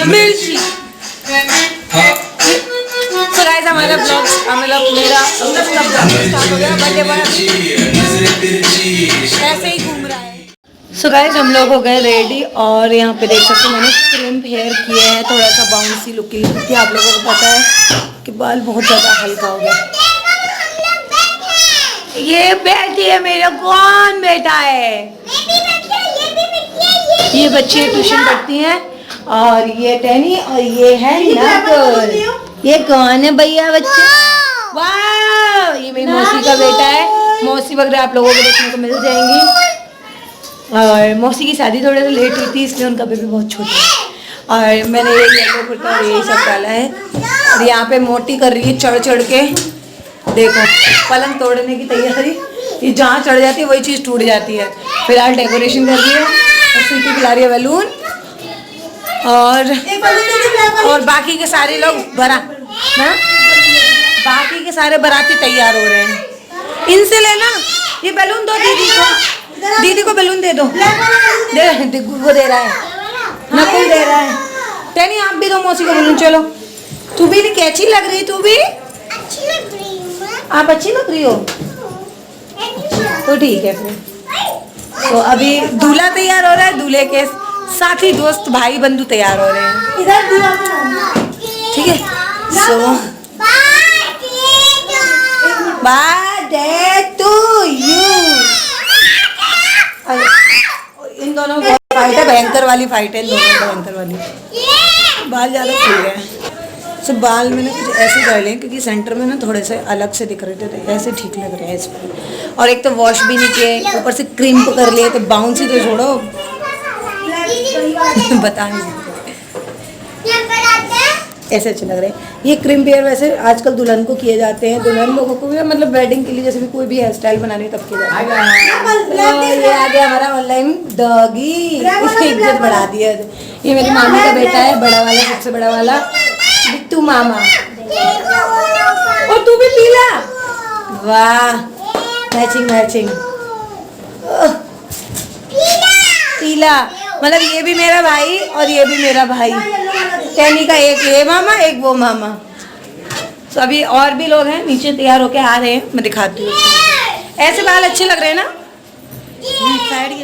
मिर्ची। तो गाइस हमारा ब्लॉग मतलब मेरा उसका ब्लॉग स्टार्ट हो गया, बर्थडे बॉय ऐसे ही घूम रहा है। सो गाइस हम लोग हो गए रेडी और यहाँ पे देख सकते हो मैंने क्रिम्प हेयर किए हैं, थोड़ा सा बाउंसी लुक की। आप लोगों को पता है कि बाल बहुत ज़्यादा हल्का हो गया। ये बेटी है मेरा, कौन बेटा है? ये बच्चे ट्यूशन पढ़ती हैं और ये टैनी और ये है नकुल। ये कौन है भैया बच्चे? वाह, ये मेरी मौसी का बेटा है। मौसी वगैरह आप लोगों को देखने को मिल जाएंगी। और मौसी की शादी थोड़ा सा लेट हुई थी इसलिए उनका बेबी बहुत छोटा है। और मैंने ये येलो कुर्ता और यही सब डाला है। और यहाँ पे मोटी कर रही है चढ़ चढ़ के, देखो पलंग तोड़ने की तैयारी। ये जहाँ चढ़ जाती है वही चीज़ टूट जाती है। फिलहाल डेकोरेशन कर रही है और स्वीटी पिला रही है बैलून। और बाकी के सारे लोग बाकी के सारे बाराती तैयार हो रहे हैं। इनसे लेना ये बैलून, दो दीदी को बैलून दे दो। दे वो दे रहा है, नकुल दे रहा है। टैनी आप भी दो मौसी को बैलून। चलो तू भी कैसी लग रही, तू भी अच्छी लग रही है। आप अच्छी लग रही हो तो ठीक है फिर। तो अभी दूल्हा तैयार हो रहा है, दूल्हे के साथी दोस्त भाई बंधु तैयार हो रहे हैं इधर, ठीक है। सो बर्थडे टू यू। इन दोनों में फाइट है, भयंकर वाली फाइट है इन दोनों में, भयंकर वाली। बाल ज़्यादा खुल गए हैं। सो बाल मैंने कुछ ऐसे कर लिए क्योंकि सेंटर में ना थोड़े से अलग से दिख रहे थे, तो ऐसे ठीक लग रहे हैं इस पर। और एक तो वॉश भी नहीं किए, ऊपर से क्रिम्प कर लिए, तो बाउंसी तो छोड़ो बता नहीं सकते, ऐसे अच्छे लग रहे हैं। ये क्रिम्प हेयर वैसे आजकल दुल्हन को किए जाते हैं, दुल्हन लोगों को भी, मतलब वेडिंग के लिए जैसे भी कोई भी हेयर स्टाइल बनानी तब किए जाते हैं। ये आ गया हमारा ऑनलाइन डॉगी, इसकी इज्जत बढ़ा दी है। ये मेरी मामी का बेटा है, बड़ा वाला, सबसे बड़ा वाला बिट्टू मामा। और तू भी पीला, वाह मैचिंग मैचिंग। पीला मतलब ये भी मेरा भाई और ये भी मेरा भाई। टैनी का एक ये मामा, एक वो मामा। तो अभी और भी लोग हैं नीचे तैयार होके आ रहे हैं, मैं दिखाती हूँ। ऐसे बाल अच्छे लग रहे हैं ना। साइड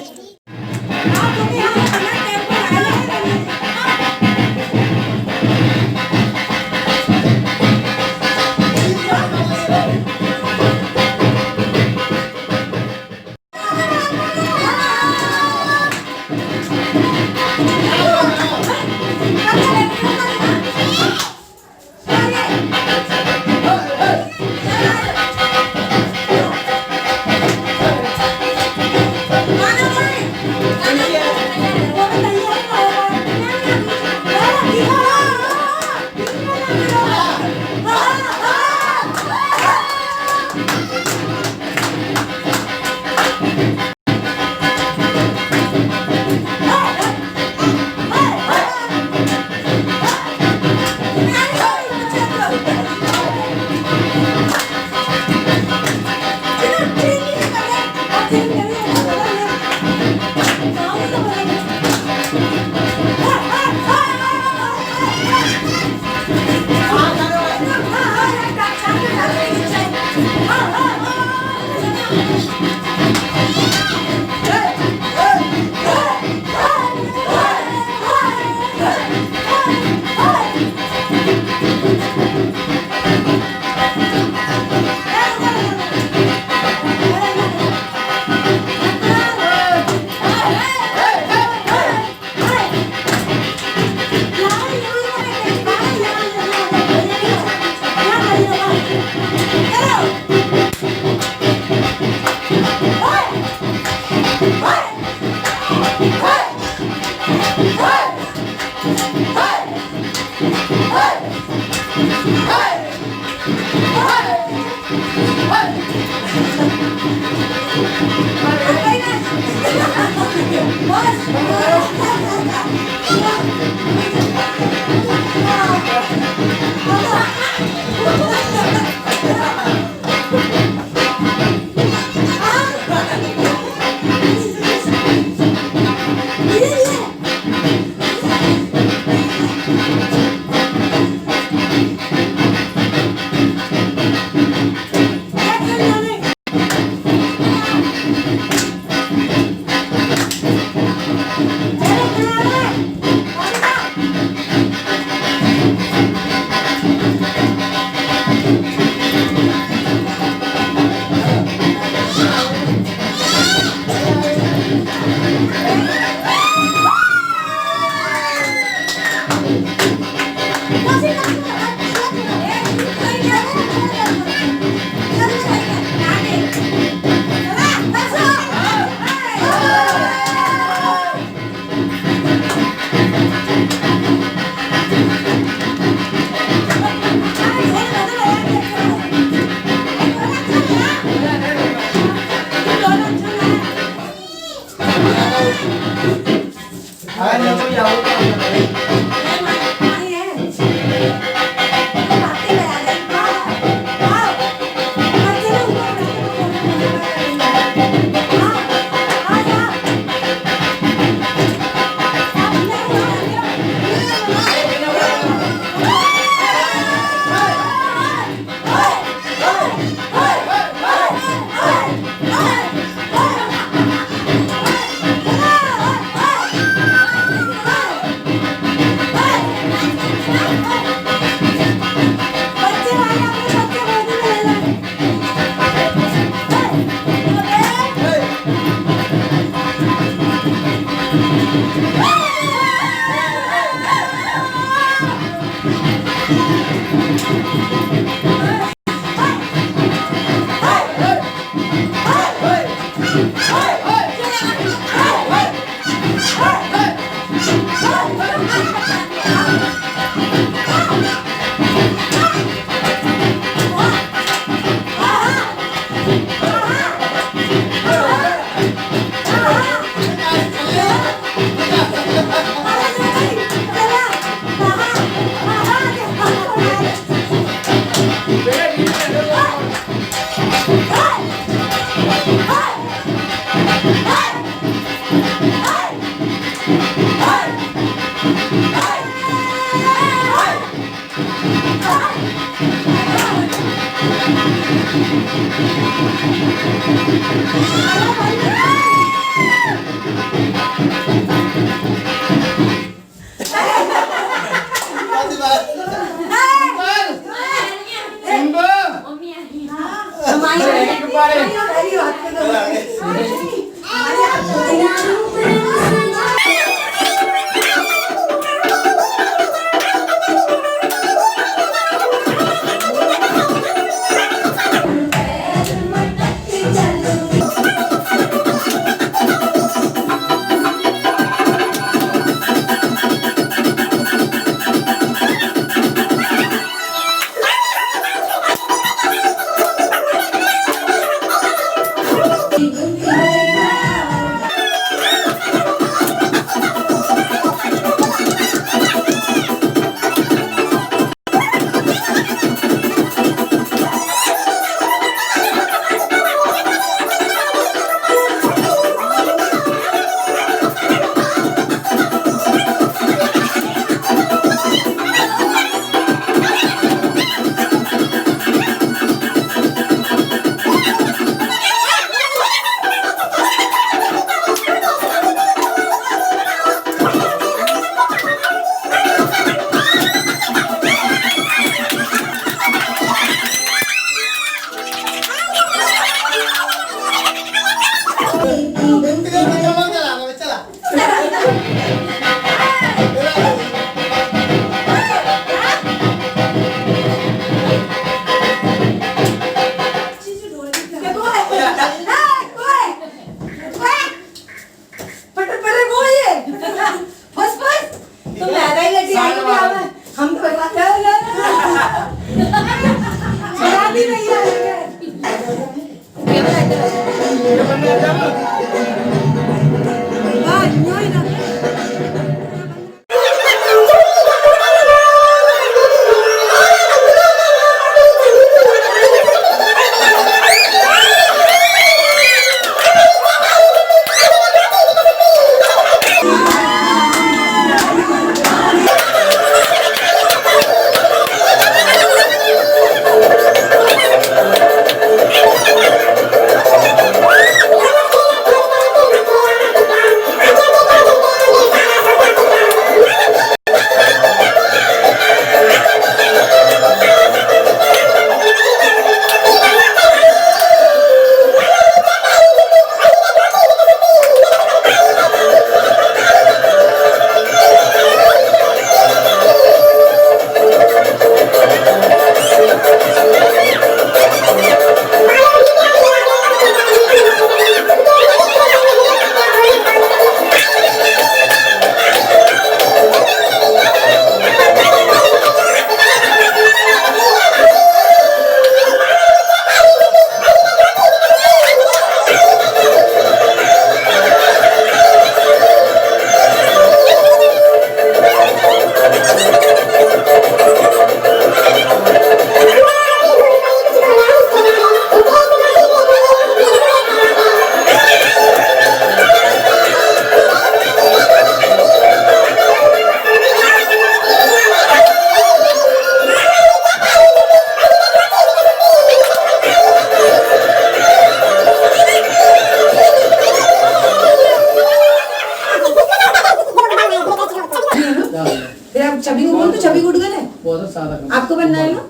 आपको बनना है ना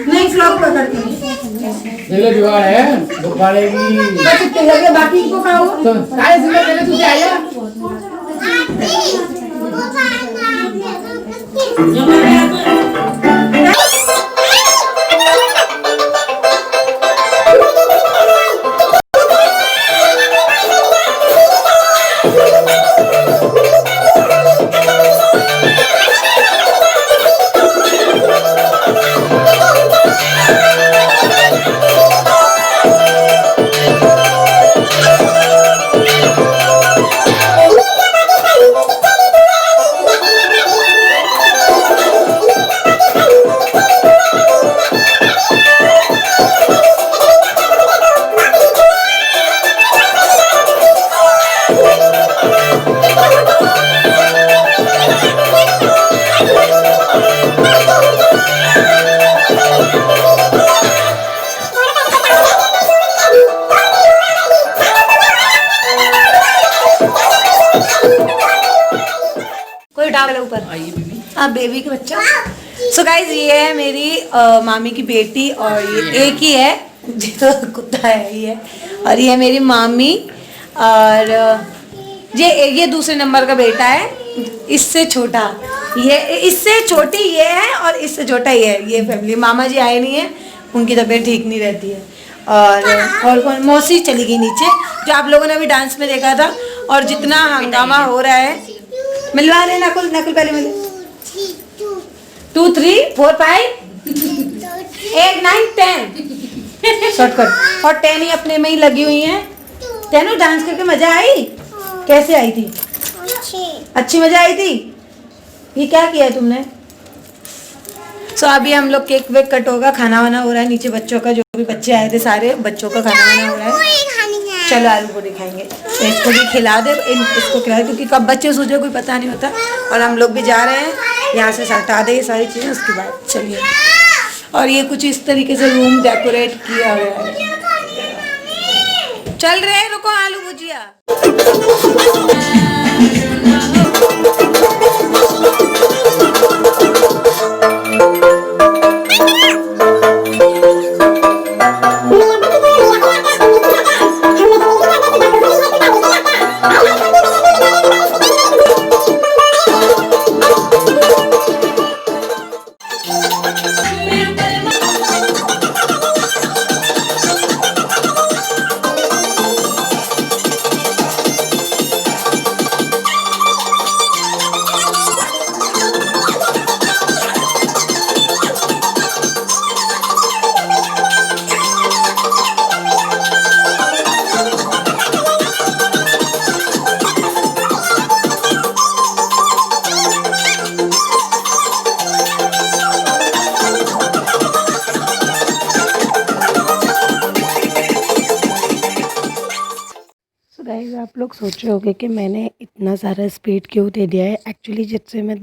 नहीं फ्लॉप पकड़ते देख जुगाड़ है गुब्बारे की बस इतने लगे बाकी को खाओ तो सारे सिंगर पहले तू क्या आया कोई उठा वाला ऊपर आइए बीबी। हाँ बेबी का बच्चा। सो गाइज ये है मेरी मामी की बेटी और ये एक ही है जो कुत्ता है ये। और ये है मेरी मामी और ये दूसरे नंबर का बेटा है, इससे छोटा ये, इससे छोटी ये है और इससे छोटा ये है। ये फैमिली मामा जी आए नहीं है, उनकी तबीयत ठीक नहीं रहती है। और कौन मौसी चली गई नीचे, जो आप लोगों ने अभी डांस में देखा था। और जितना हंगामा हो रहा है, मिलवा रहे नकुल नकुल पहले मिले 2 3 4 5 8 9 10 शॉर्टकट। और 10 ही अपने में ही लगी हुई हैं। तेनू डांस करके मजा आई? कैसे आई थी? अच्छी मजा आई थी। ये क्या किया है तुमने? सो अभी हम लोग केक वेक कट होगा, खाना वाना हो रहा है नीचे बच्चों का, जो भी बच्चे आए थे सारे बच्चों का खाना वाना हो रहा है। चलो आलू पूरी खाएंगे, तो इसको भी खिला दे, इसको खिला दे क्योंकि कब बच्चे सो जाए कोई पता नहीं होता। और हम लोग भी जा रहे हैं यहाँ से, हटा दे ये सारी चीज़ें, उसके बाद चलिए। और ये कुछ इस तरीके से रूम डेकोरेट किया हुआ है। चल रहे हैं, रुको आलू भुजिया। गाइस आप लोग सोच रहे होंगे कि मैंने इतना सारा स्पीड क्यों दे दिया है। एक्चुअली जिससे मैं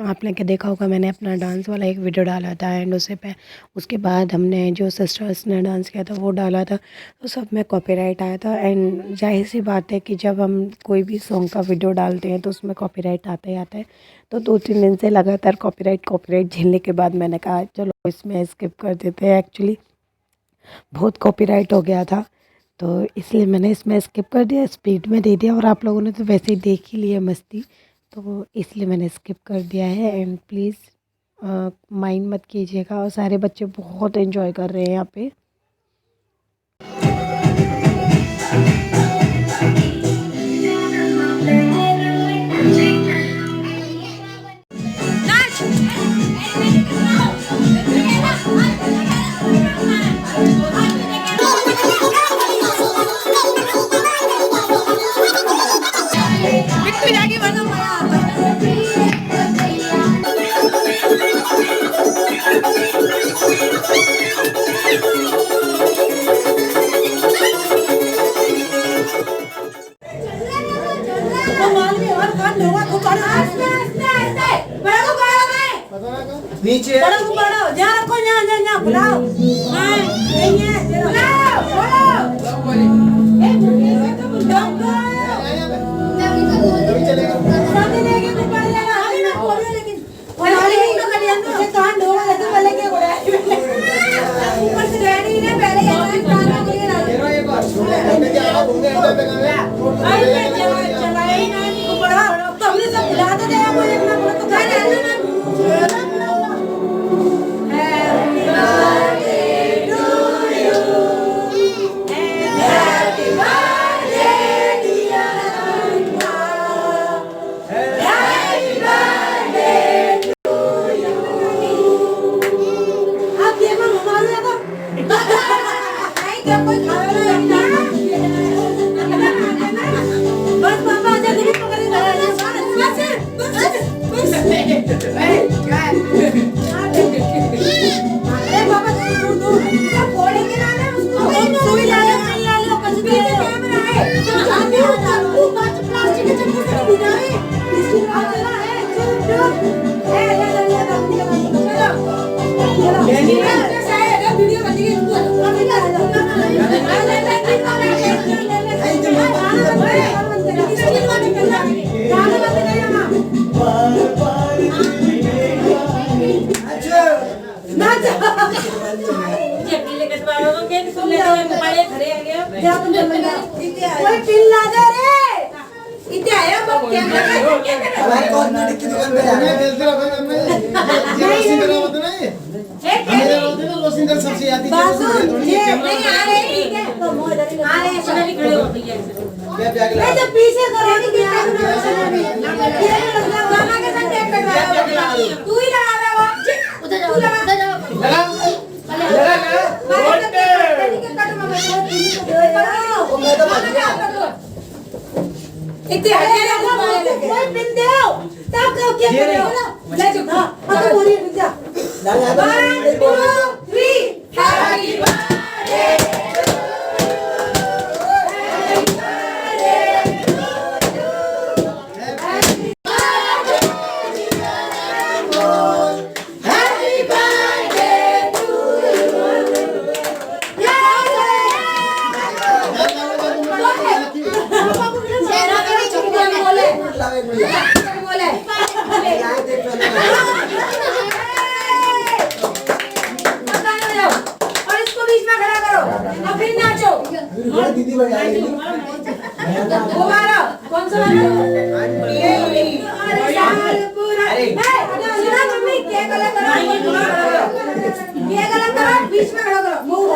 आपने क्या देखा होगा, मैंने अपना डांस वाला एक वीडियो डाला था एंड उसके बाद हमने जो सिस्टर्स ने डांस किया था वो डाला था, तो सब में कॉपीराइट आया था। एंड जाहिर सी बात है कि जब हम कोई भी सॉन्ग का वीडियो डालते हैं तो उसमें कॉपीराइट आता ही आता है। तो 2-3 दिन से लगातार कॉपीराइट झेलने के बाद मैंने कहा चलो इसमें स्किप कर देते हैं। एक्चुअली बहुत कॉपीराइट हो गया था, तो इसलिए मैंने इसमें स्किप कर दिया, स्पीड में दे दिया। और आप लोगों ने तो वैसे ही देख ही लिया मस्ती, तो इसलिए मैंने स्किप कर दिया है। एंड प्लीज़ माइंड मत कीजिएगा। और सारे बच्चे बहुत एंजॉय कर रहे हैं यहाँ पे। नीचे बुलाओ सबसे आती है जब पीछे तू ही लगा उधर जाओ इतने कोई पिन दे तब क्या क्या करो ले जो हां तो बोली रुक जा 1 2 3 हैप्पी बर्थडे दीदी बढ़िया दोबारा कौन सा वाला अरे सुना मम्मी क्या गलत करो बीच में खड़ा करो मुंह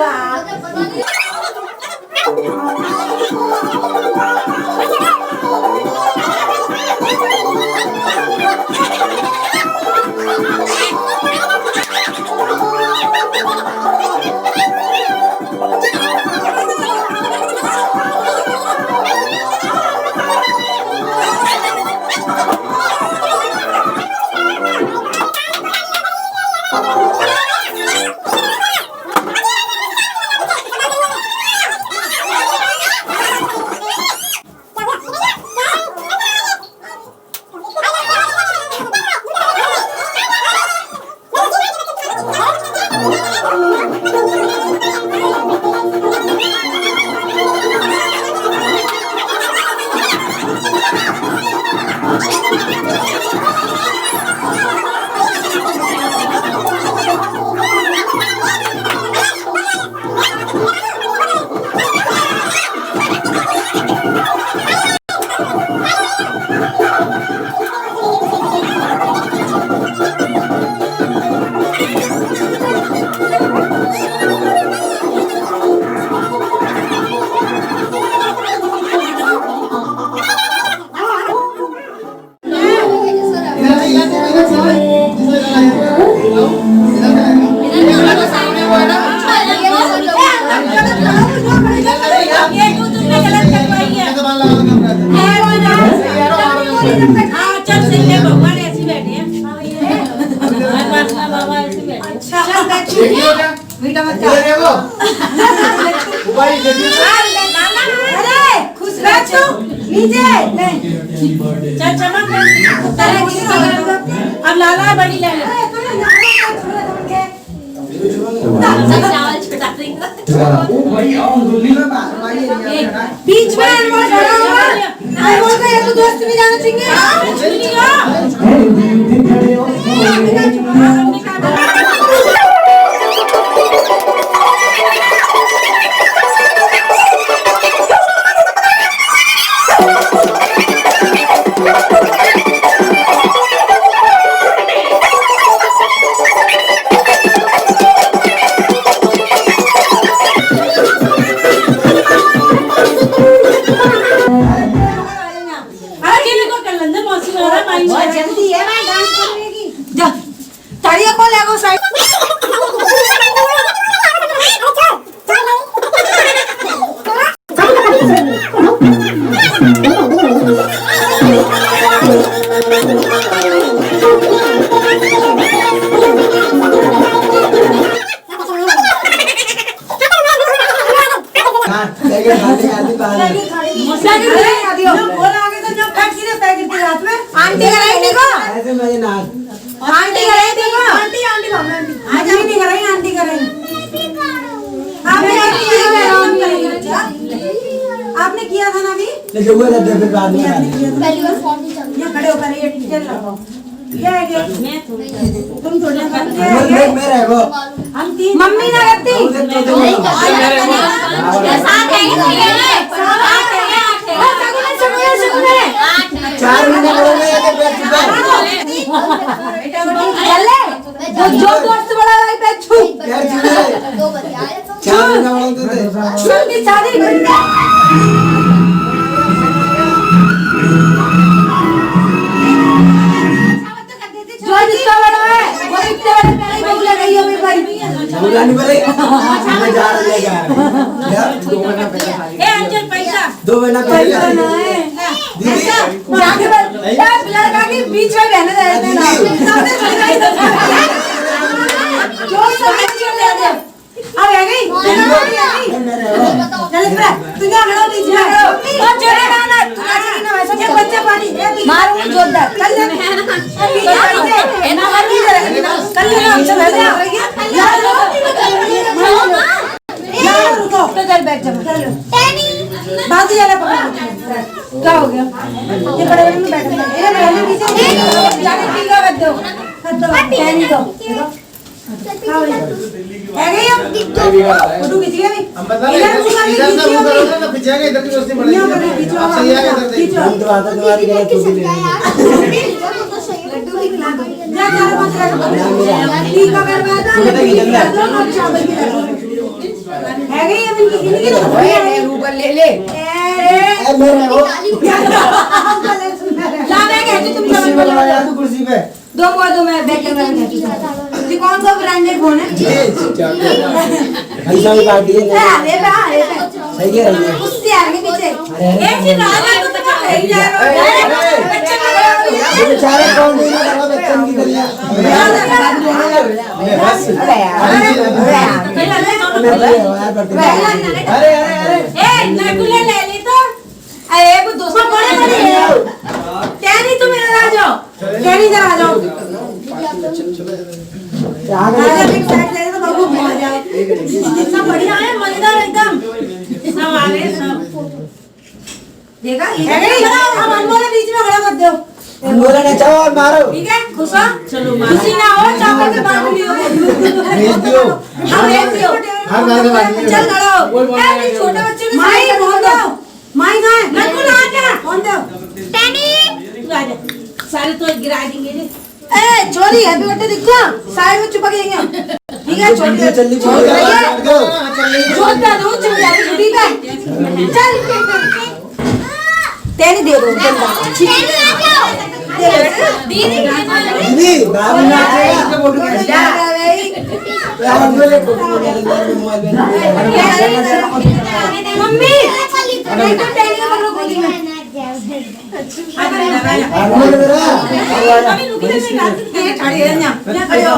मीठा मत खा अरे खुश रहो नीचे चल चमक अब लाला बड़ी ले ले बीच में अनमोल खड़ा हुआ अनमोल का ये तो दोस्त भी जाना चाहिए ताड़िया को लगो साइड आंटी का राइट देखो ऐसे मजे ना आंटी का राइट देखो आंटी आंटी आंटी आंटी जो वो रहते फिर बाद में पहली बार फॉर्म नहीं चल यहाँ खड़े होकर ये टीचर लगाओ क्या है ये तुम थोड़े मेरा है वो हम तीन मम्मी ना करती चार महीने बड़े में एक पैर छुपा जो दोस्त बड़ा भाई पे छू पैर छुपा दो बजे आए तो 4 महीने बोलते थे छू की शादी जो जितना बड़ा है वो इतने बड़े पैर बबू लगाई है मेरी भाई बुला नहीं पड़े मैं जा रहा लेके आ रहा यार 2 महीना पहले ए अंजल पैसा 2 महीना पहले दीदी जाके लड़का के बीच में रहने देते हैं ना जो सब चीज ले दे आ गई चल इधर तू जा खड़ा बीच में और जोरे ना तू काजी की ना वैसा ये बच्चा पानी मारो जोरदार चल ले ना हर नहीं करेगा कल ले हम सब ऐसे आ गया यार रुको तो चल बैठ जा चल बाजू वाला पकड़ क्या हो गया ये बड़े में बैठ गया ये पहले पीछे जाने की लगा दो टैनी दो है गई हम फोटो खींच गए नहीं हम बता रहे हैं इधर से हम करोगे ना पीछे इधर की दोस्ती बढ़ेगी आप सही आगे इधर देखिए हम तो आता तुम्हारी गलत होगी नहीं जा 4-5 ठीक का करवाता है गई अब इनकी ऊपर ले ले ए मेरे वो ला मैं कहती तुम कुर्सी पे लगाया तू कुर्सी पे दो मैं बैठ के मैं कहती ये कौन सा ब्रांडेड फोन है ऐसा भी पार्टी है अरे सही है रही है उससे आगे पीछे एक ही राजा तो तुम कहीं जा रहे हो बच्चे का ये बेचारे कौन नहीं लगा बच्चन की गलियां बस अरे ए नकुले ले ली तो अरे वो दोस्तों बड़े बड़े टैनी तुम इधर आ जाओ टैनी इधर आ जाओ राजा एक साइड ले तो बाबू घुमा जाओ कितना बढ़िया है मजेदार एकदम सब आ गए सब देखा ये हम अनमोल बीच में खड़ा कर दो बोला ना चाहो और मारो ठीक है खुश हो चलो खुशी ना हो चावल के बाद लियो भेज दियो हाँ भेज दियो हर बार के बाद चल खड़ा हो ए छोटे बच्चे को माई फोन दो माई कहां है नकुल आ जा फोन दो टैनी तू आ जा सारे तो गिरा देंगे रे ए छोरी हैप्पी बर्थडे दिखो साइड में चुपक जाएंगे हम ठीक है छोटी चल छोटा दो चुप जा ठीक है चल टैनी दे दो दीदी दीदी बाबू नाचे इसका फोटो खींच यार बोले फोटो मोबाइल में मम्मी नहीं तो टैनी को पकड़ो गोली में बोले मेरा अभी रुकी नहीं खड़ी है ना खड़ी हो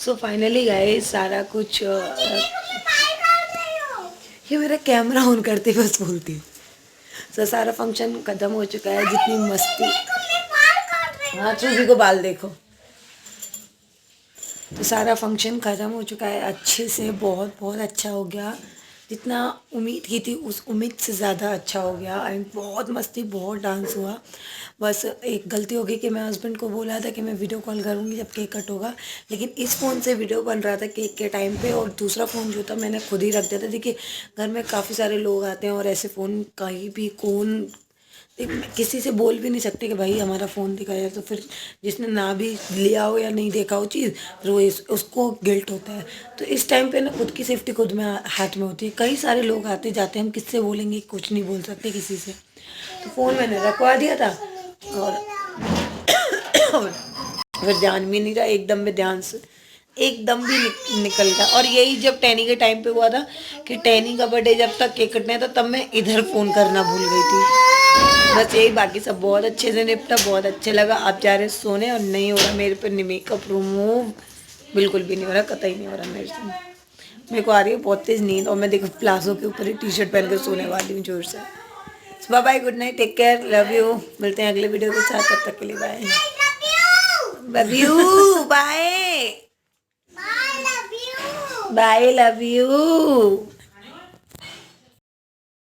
सो फाइनली गाइस सारा कुछ ये मेरा कैमरा ऑन करते बस बोलती हूँ। सो सारा फंक्शन खत्म हो चुका है। जितनी मस्ती, हाँ चूजी को बाल देखो। तो सारा फंक्शन ख़त्म हो चुका है अच्छे से, बहुत बहुत अच्छा हो गया। जितना उम्मीद की थी उस उम्मीद से ज़्यादा अच्छा हो गया। एंड बहुत मस्ती, बहुत डांस हुआ। बस एक गलती हो गई कि मैं हस्बैंड को बोला था कि मैं वीडियो कॉल करूँगी जब केक कट होगा, लेकिन इस फ़ोन से वीडियो बन रहा था केक के टाइम पे, और दूसरा फ़ोन जो था मैंने खुद ही रख दिया था। देखिए घर में काफ़ी सारे लोग आते हैं और ऐसे फ़ोन कहीं भी कौन किसी से बोल भी नहीं सकते कि भाई हमारा फ़ोन दिखाया, तो फिर जिसने ना भी लिया हो या नहीं देखा हो चीज़, फिर वो उसको गिल्ट होता है। तो इस टाइम पे ना खुद की सेफ्टी खुद में हाथ में होती है। कई सारे लोग आते जाते हैं, हम किससे बोलेंगे, कुछ नहीं बोल सकते किसी से। तो फ़ोन मैंने रखवा दिया था और फिर ध्यान भी नहीं रहा, एकदम में ध्यान से एकदम भी निकल गया। और यही जब टैनी के टाइम पे हुआ था कि टैनी का बर्थडे जब तक केक कटना था तब मैं इधर फ़ोन करना भूल गई थी। बस यही, बाकी सब बहुत अच्छे से निपटा, बहुत अच्छे लगा। आप जा रहे सोने और नहीं हो रहा मेरे पे मेकअप रिमूव, बिल्कुल भी नहीं हो रहा, कतई नहीं हो रहा मेरे से। मेरे को आ रही है बहुत तेज़ नींद और मैं देखो प्लाजो के ऊपर ही टी-शर्ट पहन कर सोने वाली हूँ जोर से। Bye bye, good night, take care, love you. मिलते हैं अगले वीडियो के साथ, तब तक के लिए bye. Love you, bye bye, love you.